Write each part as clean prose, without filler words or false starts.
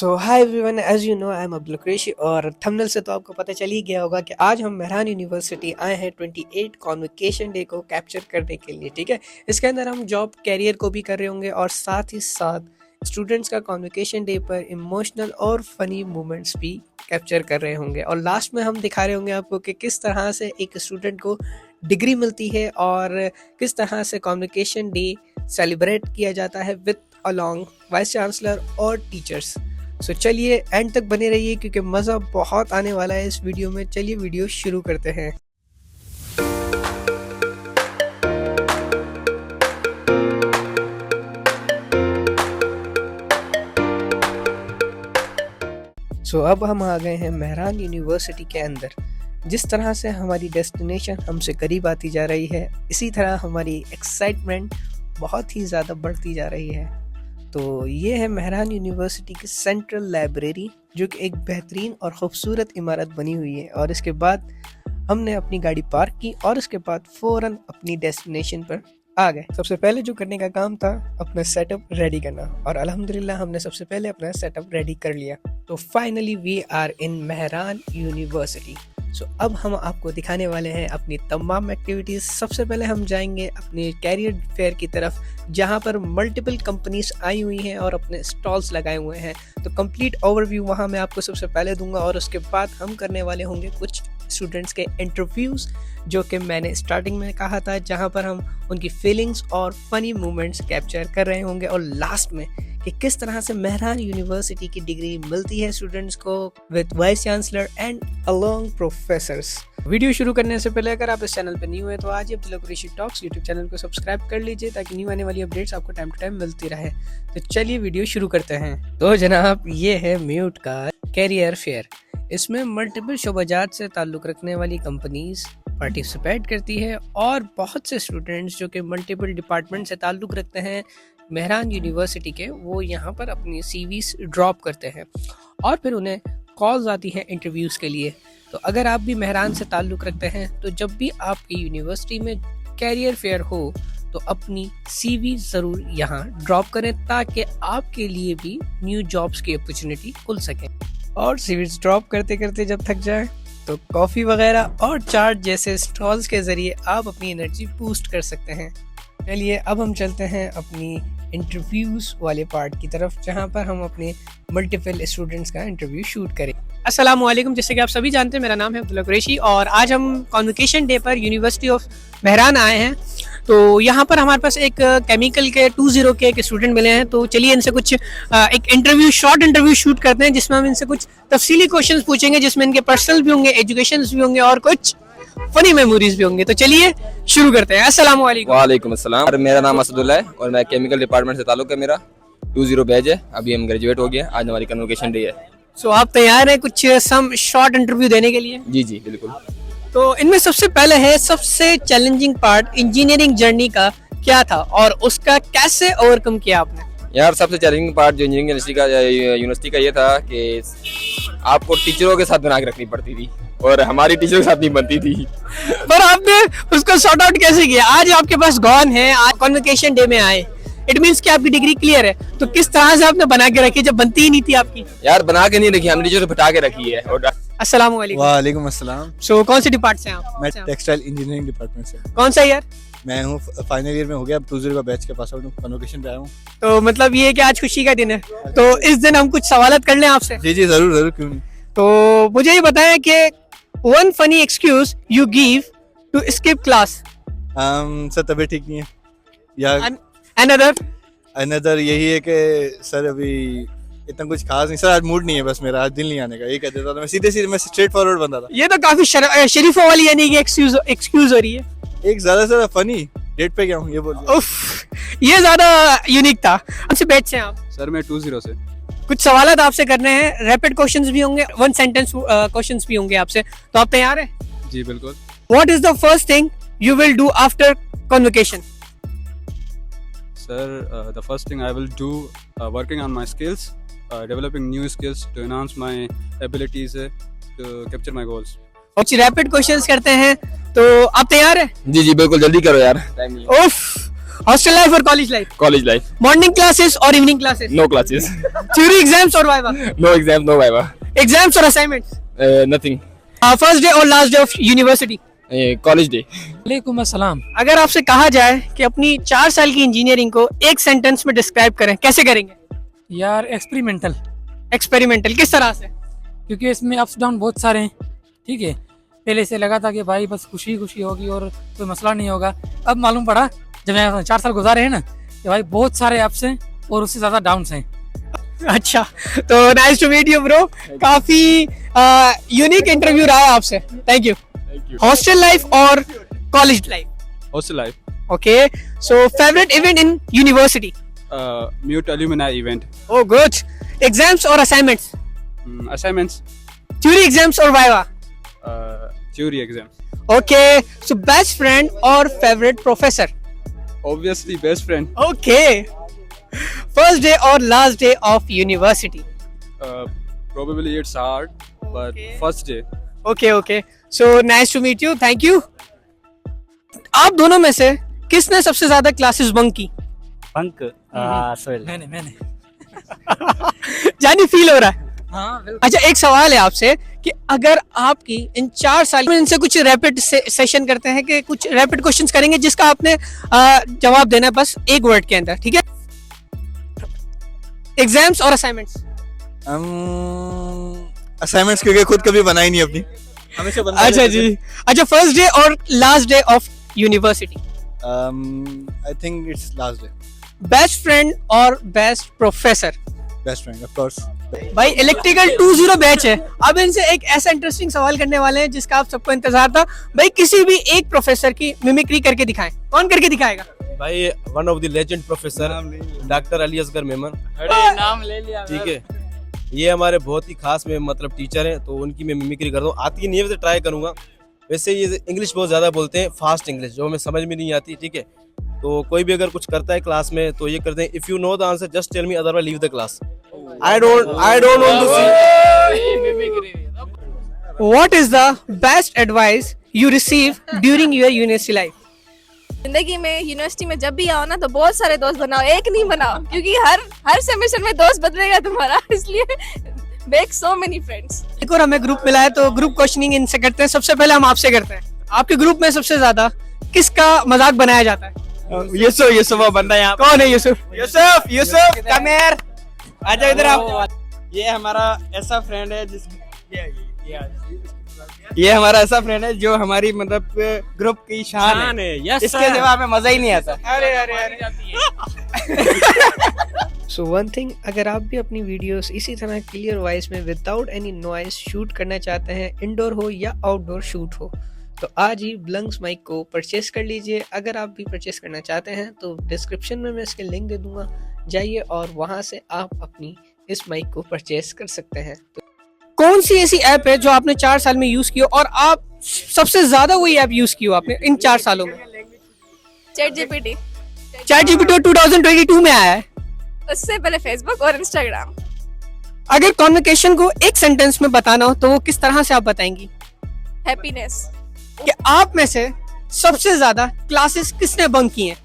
So hi everyone, as you know I am Abdul Qureshi और thumbnail से तो आपको पता चल ही गया होगा कि आज हम मेहरान यूनिवर्सिटी आए हैं 28 कॉन्वोकेशन डे को कैप्चर करने के लिए। ठीक है, इसके अंदर हम जॉब कैरियर को भी कर रहे होंगे और साथ ही साथ स्टूडेंट्स का कॉन्वोकेशन डे पर इमोशनल और फनी मोमेंट्स भी कैप्चर कर रहे होंगे और लास्ट में हम दिखा रहे होंगे आपको कि किस तरह से एक स्टूडेंट को डिग्री मिलती है और किस तरह से कॉन्वोकेशन डे सेलिब्रेट किया जाता है विद अलॉन्ग वाइस चांसलर और टीचर्स। सो चलिए एंड तक बने रहिए क्योंकि मज़ा बहुत आने वाला है इस वीडियो में। चलिए वीडियो शुरू करते हैं। सो अब हम आ गए हैं मेहरान यूनिवर्सिटी के अंदर। जिस तरह से हमारी डेस्टिनेशन हमसे करीब आती जा रही है, इसी तरह हमारी एक्साइटमेंट बहुत ही ज़्यादा बढ़ती जा रही है। तो ये है मेहरान यूनिवर्सिटी की सेंट्रल लाइब्रेरी, जो कि एक बेहतरीन और ख़ूबसूरत इमारत बनी हुई है। और इसके बाद हमने अपनी गाड़ी पार्क की और इसके बाद फ़ौरन अपनी डेस्टिनेशन पर आ गए। सबसे पहले जो करने का काम था अपना सेटअप रेडी करना, और अल्हम्दुलिल्लाह हमने सबसे पहले अपना सेटअप रेडी कर लिया। तो finally we are in Mehran university. So अब हम आपको दिखाने वाले हैं अपनी तमाम एक्टिविटीज़। सबसे पहले हम जाएंगे अपने कैरियर फेयर की तरफ, जहां पर मल्टीपल कंपनीज आई हुई हैं और अपने स्टॉल्स लगाए हुए हैं। तो कंप्लीट ओवरव्यू वहां मैं आपको सबसे पहले दूंगा और उसके बाद हम करने वाले होंगे कुछ स्टूडेंट्स के इंटरव्यूज़, जो कि मैंने स्टार्टिंग में कहा था, जहां पर हम उनकी फीलिंग्स और फनी मोमेंट्स कैप्चर कर रहे होंगे। और लास्ट में कि किस तरह से मेहरान यूनिवर्सिटी की डिग्री मिलती है स्टूडेंट्स को with vice chancellor and along professors. Video शुरू करने से पहले अगर आप इस चैनल पर न्यू है तो आज ही Abdul Qureshi talks YouTube channel को सब्सक्राइब कर लीजिए ताकि न्यू आने वाली अपडेट्स आपको टाइम टू टाइम मिलती रहे। तो चलिए वीडियो शुरू करते हैं। तो जनाब, ये है म्यूट का कैरियर फेयर। इसमें मल्टीपल शोबाजात से ताल्लुक़ रखने वाली कंपनीज पार्टिसिपेट करती है और बहुत से स्टूडेंट्स जो कि मल्टीपल डिपार्टमेंट से ताल्लुक़ रखते हैं मेहरान यूनिवर्सिटी के, वो यहाँ पर अपनी सीवीज ड्रॉप करते हैं और फिर उन्हें कॉल्स आती हैं इंटरव्यूज़ के लिए। तो अगर आप भी मेहरान से ताल्लुक़ रखते हैं तो जब भी आपकी यूनिवर्सिटी में कैरियर फेयर हो तो अपनी सीवी ज़रूर यहाँ ड्रॉप करें ताकि आपके लिए भी न्यू जॉब्स की अपॉर्चुनिटी खुल सके। और सीवीज ड्रॉप करते करते जब थक जाए तो कॉफ़ी वगैरह और चाट जैसे स्टॉल्स के ज़रिए आप अपनी एनर्जी बूस्ट कर सकते हैं। चलिए अब हम चलते हैं अपनी इंटरव्यूज़ वाले पार्ट की तरफ, जहां पर हम अपने मल्टीपल स्टूडेंट्स का इंटरव्यू शूट करें। अस्सलाम वालेकुम। जैसे कि आप सभी जानते हैं, मेरा नाम है अब्दुल कुरैशी और आज हम कॉन्वोकेशन डे पर यूनिवर्सिटी ऑफ मेहरान आए हैं। तो यहाँ पर हमारे पास एक केमिकल के 20 के एक स्टूडेंट मिले हैं। तो चलिए इनसे कुछ एक शॉर्ट इंटरव्यू शूट करते हैं, जिसमें हम इनसे कुछ तफसीली क्वेश्चंस पूछेंगे, जिसमें इनके पर्सनल भी होंगे, एजुकेशन भी होंगे और कुछ फनी मेमोरीज भी होंगे। तो चलिए शुरू करते हैं। अस्सलाम वालेकुम। वालेकुम अस्सलाम। मेरा नाम असदुल्ला है और मैं केमिकल डिपार्टमेंट से ताल्लुक है। मेरा 20 बैच है। अभी हम ग्रेजुएट हो गए। आज हमारी कन्वोकेशन डे है। सो आप तैयार हैं कुछ सम शॉर्ट इंटरव्यू देने के लिए? जी जी बिल्कुल। तो इनमें सबसे पहले है सबसे चैलेंजिंग पार्ट इंजीनियरिंग जर्नी का क्या था और उसका कैसे ओवरकम किया आपने? यार सबसे चैलेंजिंग पार्ट जो इंजीनियरिंग यूनिवर्सिटी का ये था कि आपको टीचरों के साथ बना के रखनी पड़ती थी और हमारी टीचरों के साथ नहीं बनती थी। पर आपने उसको सॉर्ट आउट कैसे किया? आज आपके पास गॉन है, आज कॉन्वोकेशन डे में आए, इट मींस कि आपकी डिग्री क्लियर है। तो किस तरह से आपने बना के रखी जब बनती ही नहीं थी आपकी? यार बना के नहीं रखी, हमने टीचर से फटा के रखी है। और अस्सलाम वालेकुम। वालेकुम अस्सलाम। सो कौन से डिपार्ट से आप? मैं टेक्सटाइल इंजीनियरिंग डिपार्टमेंट से। कौन सा ईयर? मैं हूँ फाइनल ईयर में हो गया। अब 20 का बैच के पास आउट हूँ, कन्वोकेशन पे आया हूँ। तो मतलब ये है कि आज खुशी का दिन है, तो इस दिन हम कुछ सवालत कर लें आपसे? जी जी जरूर जरूर, क्यों नहीं। तो मुझे ये बताएं कि one funny excuse you give to skip class. Sir तबीयत ठीक नहीं है या अनदर यही है कि सर अभी इतना कुछ खास नहीं सर, आज मूड नहीं है, बस मेरा आज दिल नहीं आने का, ये कह देता था मैं सीधे मैं स्ट्रेट फॉरवर्ड बंदा था। ये तो काफी शरीफों वाली यानी कि एक्सक्यूज हो रही है। एक ज्यादा से फनी डेट पे क्या हूँ ये बोल। उफ, ये ज्यादा यूनिक था। हमसे बैच से आप? सर मैं 20 से। कुछ सवाल आपसे करने हैं, रैपिड क्वेश्चंस भी होंगे, वन सेंटेंस क्वेश्चंस भी होंगे आपसे। तो आप तैयार हैं? जी बिल्कुल। What is the first thing you will do after convocation? Sir the first thing I will do working on my skills, developing new skills to enhance my abilities to capture my goals. कुछ rapid questions करते हैं, तो आप तैयार हैं? जी जी बिल्कुल, जल्दी करो यार, टाइम नहीं है। उफ, हॉस्टल लाइफ और college life? College life. Morning classes और evening classes? No classes. Theory exams और viva? No exam, no viva. Exams और असाइनमेंट्स? नथिंग। फर्स्ट डे और last day of university? College day. वालेकुम अस्सलाम। अगर आपसे कहा जाए कि अपनी 4 साल की इंजीनियरिंग को एक सेंटेंस में डिस्क्राइब करें, कैसे करेंगे? यार एक्सपेरिमेंटल, एक्सपेरिमेंटल किस तरह से? क्योंकि इसमें अप्स डाउन बहुत सारे हैं। ठीक है, पहले से लगा था कि भाई बस खुशी खुशी होगी और कोई मसला नहीं होगा। अब मालूम पड़ा जब मैं 4 साल गुजारे हैं ना कि भाई बहुत सारे अप्स हैं और उससे ज्यादा डाउन्स हैं। अच्छा, तो nice to meet you bro. काफी यूनिक इंटरव्यू रहा है आपसे। Thank you. हॉस्टल लाइफ और college life? Hostel life. Okay, so favourite event in university? Mute alumni event. Oh good. Exams और असाइनमेंट्स? Assignments. थ्योरी एग्जाम्स और viva? Theory exam. Okay, so best friend और favourite professor? Obviously best friend. Okay, first day और last day of university? Probably it's hard, but Okay. first day. Okay okay, so nice to meet you. Thank you. आप दोनों में से किसने सबसे ज्यादा classes bunk की? पंक सोहेल। मैंने जानी फील हो रहा है? हाँ बिल्कुल। अच्छा, एक सवाल है आपसे कि अगर आपकी इन 4 साल में इनसे कुछ रैपिड सेशन करते हैं कि कुछ रैपिड क्वेश्चंस करेंगे जिसका आपने जवाब देना है बस एक वर्ड के अंदर, ठीक है? एग्जाम्स और असाइनमेंट्स? असाइनमेंट्स क्योंकि खुद कभी बनाई नहीं अपनी, हमेशा बनता अच्छा जी। अच्छा, फर्स्ट डे और last day of university? I think it's last day. Best friend और best professor? Best friend of course. भाई इलेक्ट्रिकल 20 बैच है। अब इनसे एक ऐसा इंटरेस्टिंग सवाल करने वाले हैं जिसका आप सबको इंतजार था। भाई किसी भी एक प्रोफेसर की मिमिक्री करके दिखाएं। कौन करके दिखाएगा? भाई one of the legend professor doctor Ali Asghar Memon. नाम ले लिया। ठीक है, ये हमारे बहुत ही खास में मतलब टीचर हैं, तो उनकी मैं मिमिक्री करता हूँ। आती नहीं है वैसे, ट्राई करूंगा। वैसे ये इंग्लिश बहुत ज़्यादा बोलते हैं, फास्ट इंग्लिश, जो हमें समझ में नहीं आती। ठीक है, तो कोई भी अगर कुछ करता है क्लास में तो ये करते हैं, if you know the answer just tell me, otherwise leave the class. I don't want to see. What is the best advice you receive during your university life? जिंदगी में यूनिवर्सिटी में जब भी आओ ना तो बहुत सारे दोस्त बनाओ, एक नहीं बनाओ, क्योंकि हर सेमेस्टर में दोस्त बदलेगा तुम्हारा, इसलिए मेक सो मेनी फ्रेंड्स। एक और हमें ग्रुप मिला है तो ग्रुप क्वेश्चनिंग इनसे करते हैं। सबसे पहले हम आपसे करते हैं, आपके ग्रुप में सबसे ज्यादा किसका मजाक बनाया जाता है? यूसुफ बंदा यहाँ। कौन है यूसुफ? यूसुफ कम हियर, आजा इधर आओ। ये हमारा ऐसा फ्रेंड है ये हमारा ऐसा फ्रेंड है जो हमारी मतलब ग्रुप की शान है। यस इसके सिवा हमें मजा ही नहीं आता। सो वन थिंग, अगर आप भी अपनी वीडियोस इसी तरह क्लियर वॉइस में विदाउट एनी नॉइस शूट करना चाहते हैं, इंडोर हो या आउटडोर शूट हो, तो आज ही ब्लंक्स माइक को परचेस कर लीजिए। अगर आप भी परचेस करना चाहते हैं तो डिस्क्रिप्शन में मैं इसके लिंक दे दूंगा, जाइए और वहां से आप अपनी इस माइक को परचेस कर सकते हैं। तो कौन सी ऐसी ऐप है जो आपने 4 साल में यूज की हो और आप सबसे ज्यादा वही ऐप यूज की हो आपने इन 4 सालों में? Chat GPT. चैट जीपीटी 2022 में आया है। उससे पहले फेसबुक और इंस्टाग्राम। अगर कॉन्वर्सेशन को एक सेंटेंस में बताना हो तो वो किस तरह से आप बताएंगी? हैप्पीनेस। कि आप में से सबसे ज्यादा क्लासेस किसने बंक की हैं?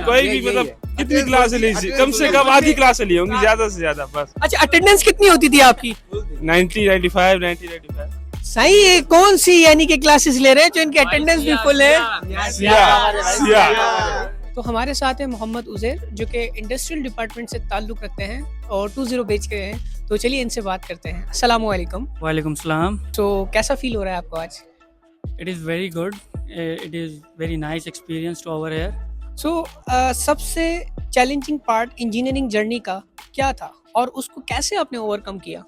कोई भी मतलब कितनी क्लास ली, कम से कम आधी क्लास ली होंगी, ज्यादा से ज्यादा बस। अच्छा, अटेंडेंस कितनी होती थी आपकी? 90, 95। सही है। कौन सी यानी कि क्लासेस ले रहे हैं जो इनकी अटेंडेंस भी फुल है? तो हमारे साथ है मोहम्मद उजैर जो कि इंडस्ट्रियल डिपार्टमेंट से ताल्लुक रखते हैं और 20 बेच के हैं। तो चलिए इनसे बात करते हैं। अस्सलाम वालेकुम। वालेकुम सलाम। तो कैसा फील हो रहा है आपको आज? It is very good, it is very nice experience to over here. So सबसे चैलेंजिंग पार्ट इंजीनियरिंग जर्नी का क्या था और उसको कैसे आपने ओवरकम किया?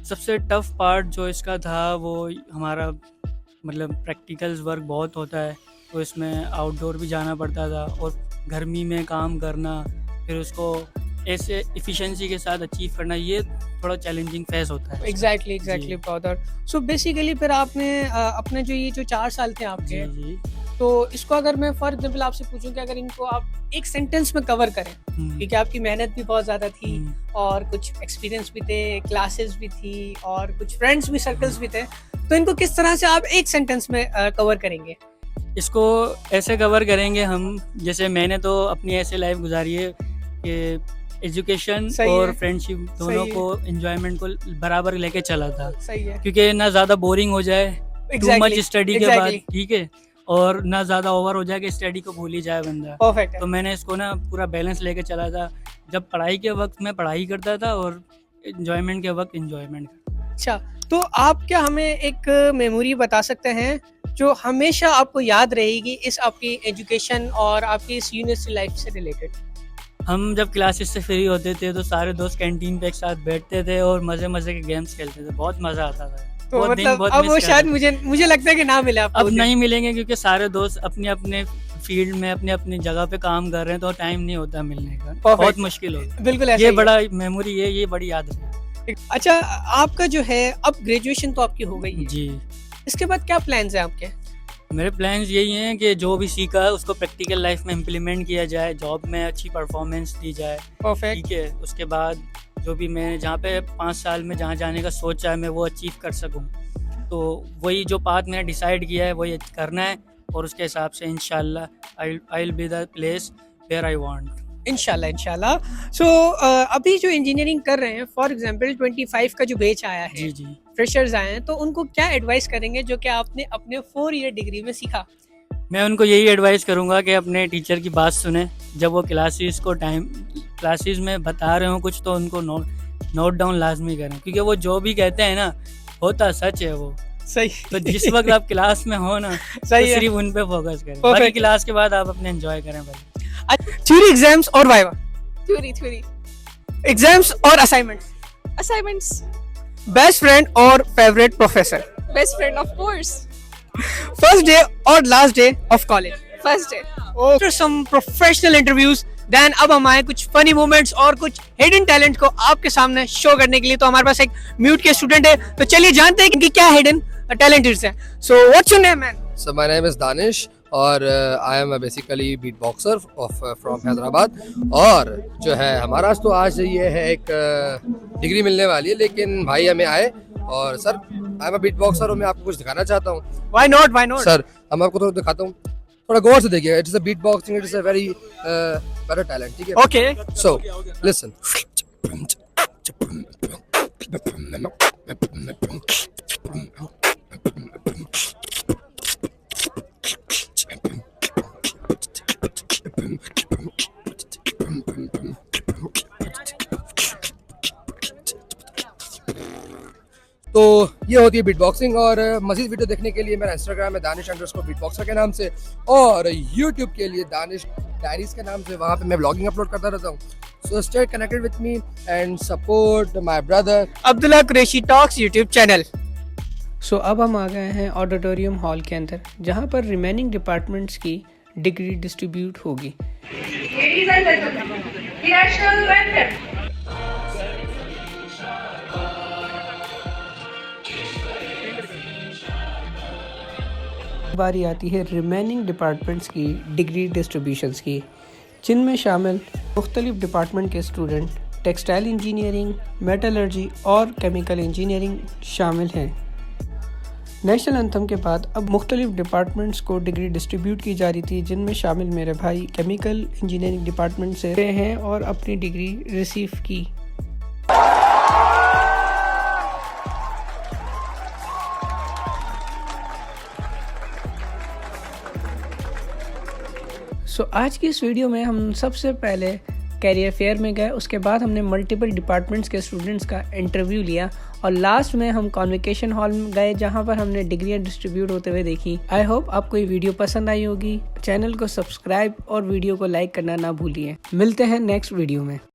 सबसे टफ पार्ट जो इसका था वो हमारा मतलब प्रैक्टिकल्स वर्क बहुत होता है, तो इसमें आउटडोर भी जाना पड़ता था और गर्मी में काम करना, फिर उसको ऐसे इफ़िशेंसी के साथ अचीव करना, ये थोड़ा चैलेंजिंग फेस होता है। Exactly brother. सो बेसिकली फिर आपने अपने जो 4 साल थे आपके, जी तो इसको अगर मैं फॉर एग्जाम्पल आपसे पूछूं कि अगर इनको आप एक सेंटेंस में कवर करें, क्योंकि आपकी मेहनत भी बहुत ज़्यादा थी और कुछ एक्सपीरियंस भी थे, क्लासेस भी थी और कुछ फ्रेंड्स भी, सर्कल्स भी थे, तो इनको किस तरह से आप एक सेंटेंस में कवर करेंगे? इसको ऐसे कवर करेंगे हम, जैसे मैंने तो अपनी ऐसे लाइफ गुजारी है कि एजुकेशन सही और है। फ्रेंडशिप दोनों सही है। को एंजॉयमेंट को बराबर लेके चला था, सही है। क्योंकि ना ज़्यादा बोरिंग हो जाए टू मच Exactly, स्टडी के बाद, exactly. ठीक है, और ना ज़्यादा ओवर हो जाए कि स्टडी को भूल ही जाए बंदा। परफेक्ट है। तो मैंने इसको ना पूरा बैलेंस लेके चला था। जब पढ़ाई के वक्त मैं पढ़ाई करता था और एंजॉयमेंट के वक्त एंजॉयमेंट। अच्छा, तो आप क्या हमें एक मेमोरी बता सकते हैं जो हमेशा आपको याद रहेगी इस आपकी एजुकेशन और आपकी इस यूनिवर्सिटी लाइफ से रिलेटेड? हम जब क्लासेस से फ्री होते थे तो सारे दोस्त कैंटीन पे एक साथ बैठते थे और मज़े मज़े के गेम्स खेलते थे, बहुत मज़ा आता था। तो वो दिन मतलब बहुत अब मिस वो कर शायद रहे हैं। मुझे लगता है कि ना मिले आपको अब वो दिन। नहीं मिलेंगे, क्योंकि सारे दोस्त अपने अपने फील्ड में अपनी अपनी जगह पे काम कर रहे हैं, तो टाइम नहीं होता मिलने का, बहुत मुश्किल होता बिल्कुल है। ऐसा ये ही है। बड़ा मेमोरी है, ये बड़ी याद है अच्छा, आपका जो है अब ग्रेजुएशन तो आपकी हो गई है, जी। इसके बाद क्या प्लान्स हैं आपके? मेरे प्लान्स यही हैं कि जो भी सीखा है उसको प्रैक्टिकल लाइफ में इम्प्लीमेंट किया जाए, जॉब में अच्छी परफॉर्मेंस दी जाए, परफेक्ट। ठीक है। उसके बाद जो भी मैं जहाँ पे 5 साल में जहाँ जाने का सोचा है मैं वो अचीव कर सकूँ, तो वही जो पाथ मैंने डिसाइड किया है वही करना है, और उसके हिसाब से इंशाल्लाह I will be the place where I want. इंशाल्लाह। सो अभी जो इंजीनियरिंग कर रहे हैं, फॉर एग्जांपल 25 का जो बैच आया है, जी जी। फ्रेशर्स आए हैं, तो उनको क्या एडवाइस करेंगे जो कि आपने अपने 4 ईयर डिग्री में सीखा? मैं उनको यही एडवाइस करूँगा कि अपने टीचर की बात सुने, जब वो क्लासेस में बता रहे हो कुछ तो उनको नोट डाउन लाजमी करें, क्योंकि वो जो भी कहते हैं ना होता सच है वो। सही। तो जिस वक्त आप क्लास में हो ना तो सही है। सिर्फ उन पे फोकस करें, Perfect. बाकी क्लास के बाद आप अपने एंजॉय करें भाई। थ्योरी एग्जाम्स और वाइवा, थ्योरी एग्जाम्स और असाइनमेंट्स, असाइनमेंट्स, बेस्ट फ्रेंड और favourite professor, best friend of course, first day और last day of college, first day. After some professional interviews then अब हम आए कुछ फनी मोमेंट्स और कुछ हिडन टैलेंट को आपके सामने शो करने के लिए। तो हमारे पास एक म्यूट के स्टूडेंट है, तो चलिए जानते हैं कि क्या हिडन टैलेंट्स है। So what's your name man? So my name is Danish और I am a basically beatboxer from Hyderabad. और जो है हमारा तो आज ये है एक डिग्री मिलने वाली है, लेकिन भाई हमें आए और sir I am a beatboxer और मैं आपको कुछ दिखाना चाहता हूँ। व्हाई नॉट सर हम आपको थोड़ा दिखाता हूँ, थोड़ा गौर से देखिए। It is a beatboxing, it is a very better talent, ठीक है। Okay, so listen. तो ये होती है बीटबॉक्सिंग। और मज़ीद वीडियो देखने के लिए मेरा इंस्टाग्राम है दानिश_बीटबॉक्सर के नाम से, और यूट्यूब के लिए दानिश डायरीज के नाम से, वहाँ पे मैं व्लॉगिंग अपलोड करता रहता हूँ। So stay connected with me and support my brother Abdullah Qureshi talks YouTube channel. So अब हम आ गए हैं ऑडिटोरियम हॉल के अंदर, जहाँ पर रिमेनिंग डिपार्टमेंट्स की डिग्री डिस्ट्रीब्यूट होगी। बारी आती है रिमेनिंग डिपार्टमेंट्स की डिग्री डिस्ट्रीब्यूशंस की, जिनमें शामिल मुख्तलिफ डिपार्टमेंट के स्टूडेंट टेक्सटाइल इंजीनियरिंग, मेटलर्जी और केमिकल इंजीनियरिंग शामिल हैं। नेशनल एंथम के बाद अब मुख्तलिफ डिपार्टमेंट्स को डिग्री डिस्ट्रीब्यूट की जा रही थी, जिनमें शामिल मेरे भाई केमिकल इंजीनियरिंग डिपार्टमेंट से रहे हैं और अपनी डिग्री रिसीव की। सो आज की इस वीडियो में हम सबसे पहले कैरियर फेयर में गए, उसके बाद हमने मल्टीपल डिपार्टमेंट्स के स्टूडेंट्स का इंटरव्यू लिया, और लास्ट में हम कॉन्वोकेशन हॉल में गए, जहां पर हमने डिग्रियां डिस्ट्रीब्यूट होते हुए देखी। आई होप आपको ये वीडियो पसंद आई होगी। चैनल को सब्सक्राइब और वीडियो को लाइक करना ना भूलिए। मिलते हैं नेक्स्ट वीडियो में।